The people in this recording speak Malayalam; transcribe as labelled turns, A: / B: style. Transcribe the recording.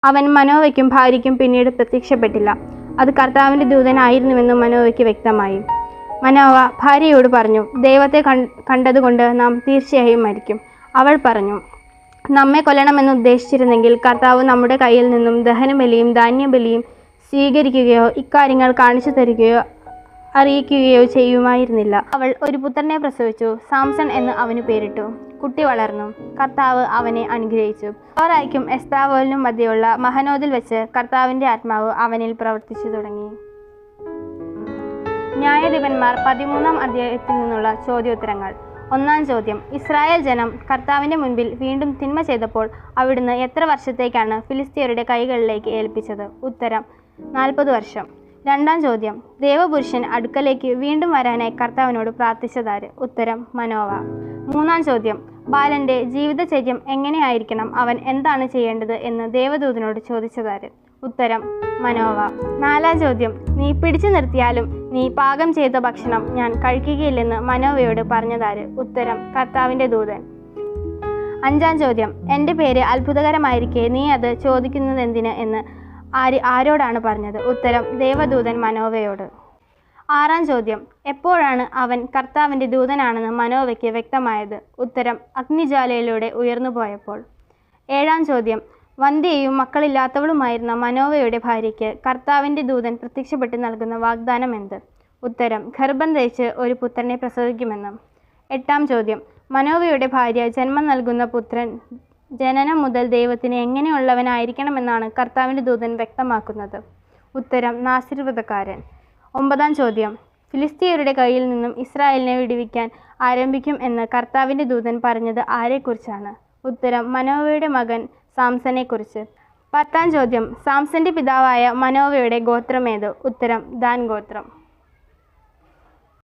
A: അവൻ മനോവയ്ക്കും ഭാര്യയ്ക്കും പിന്നീട് പ്രത്യക്ഷപ്പെട്ടില്ല. അത് കർത്താവിൻ്റെ ദൂതനായിരുന്നുവെന്ന് മനോവയ്ക്ക് വ്യക്തമായി. മനോവ ഭാര്യയോട് പറഞ്ഞു, ദൈവത്തെ കണ്ടതുകൊണ്ട് നാം തീർച്ചയായും മരിക്കും. അവൾ പറഞ്ഞു, നമ്മെ കൊല്ലണമെന്ന് ഉദ്ദേശിച്ചിരുന്നെങ്കിൽ കർത്താവ് നമ്മുടെ കയ്യിൽ നിന്നും ദഹനബലിയും ധാന്യബലിയും സ്വീകരിക്കുകയോ ഇക്കാര്യങ്ങൾ കാണിച്ചു തരികയോ അറിയിക്കുകയോ ചെയ്യുമായിരുന്നില്ല. അവൾ ഒരു പുത്രനെ പ്രസവിച്ചു. സാംസൺ എന്ന് അവന് പേരിട്ടു. കുട്ടി വളർന്നു. കർത്താവ് അവനെ അനുഗ്രഹിച്ചു. ഓറായ്ക്കും എസ്താവോലിനും മധ്യയുള്ള മഹനോദിൽ വെച്ച് കർത്താവിൻ്റെ ആത്മാവ് അവനിൽ പ്രവർത്തിച്ചു തുടങ്ങി. ന്യായാധിപന്മാർ 13-ാം അധ്യായത്തിൽ നിന്നുള്ള ചോദ്യോത്തരങ്ങൾ. 1-ാം ചോദ്യം. ഇസ്രായേൽ ജനം കർത്താവിൻ്റെ മുൻപിൽ വീണ്ടും തിന്മ ചെയ്തപ്പോൾ അവിടുന്ന് എത്ര വർഷത്തേക്കാണ് ഫിലിസ്ത്യരുടെ കൈകളിലേക്ക് ഏൽപ്പിച്ചത്? ഉത്തരം 40 വർഷം. 2-ാം ചോദ്യം. ദേവപുരുഷൻ അടുക്കലേക്ക് വീണ്ടും വരാനായി കർത്താവിനോട് പ്രാർത്ഥിച്ചതാര്? ഉത്തരം മനോവ. 3-ാം ചോദ്യം. ബാലൻ്റെ ജീവിതചര്യം എങ്ങനെയായിരിക്കണം, അവൻ എന്താണ് ചെയ്യേണ്ടത് എന്ന് ദേവദൂതനോട് ചോദിച്ചതാര്? ഉത്തരം മനോവ. 4-ാം ചോദ്യം. നീ പിടിച്ചു നിർത്തിയാലും നീ പാകം ചെയ്ത ഭക്ഷണം ഞാൻ കഴിക്കുകയില്ലെന്ന് മനോവയോട് പറഞ്ഞതാര്? ഉത്തരം കർത്താവിൻ്റെ ദൂതൻ. 5-ാം ചോദ്യം. എൻ്റെ പേര് അത്ഭുതകരമായിരിക്കെ നീ അത് ചോദിക്കുന്നതെന്തിന് എന്ന് ആരോടാണ് പറഞ്ഞത്? ഉത്തരം ദേവദൂതൻ മനോവയോട്. 6-ാം ചോദ്യം. എപ്പോഴാണ് അവൻ കർത്താവിൻ്റെ ദൂതനാണെന്ന് മനോവയ്ക്ക് വ്യക്തമായത്? ഉത്തരം അഗ്നിജ്വാലയിലൂടെ ഉയർന്നു പോയപ്പോൾ. 7-ാം ചോദ്യം. വന്ധ്യയും മക്കളില്ലാത്തവളുമായിരുന്ന മനോവയുടെ ഭാര്യയ്ക്ക് കർത്താവിൻ്റെ ദൂതൻ പ്രത്യക്ഷപ്പെട്ട് നൽകുന്ന വാഗ്ദാനം എന്ത്? ഉത്തരം ഗർഭം ധരിച്ച് ഒരു പുത്രനെ പ്രസവിക്കുമെന്ന്. 8-ാം ചോദ്യം. മനോവയുടെ ഭാര്യ ജന്മം നൽകുന്ന പുത്രൻ ജനനം മുതൽ ദൈവത്തിന് എങ്ങനെയുള്ളവനായിരിക്കണമെന്നാണ് കർത്താവിൻ്റെ ദൂതൻ വ്യക്തമാക്കുന്നത്? ഉത്തരം നാസീർവ്രതക്കാരൻ. 9-ാം ചോദ്യം. ഫിലിസ്ത്യരുടെ കയ്യിൽ നിന്നും ഇസ്രായേലിനെ വിടുവിക്കാൻ ആരംഭിക്കും എന്ന് കർത്താവിൻ്റെ ദൂതൻ പറഞ്ഞത് ആരെക്കുറിച്ചാണ്? ഉത്തരം മനോവയുടെ മകൻ സാംസനെക്കുറിച്ച്. 10-ാം ചോദ്യം. സാംസന്റെ പിതാവായ മനോവയുടെ ഗോത്രമേത്? ഉത്തരം ദാൻ ഗോത്രം.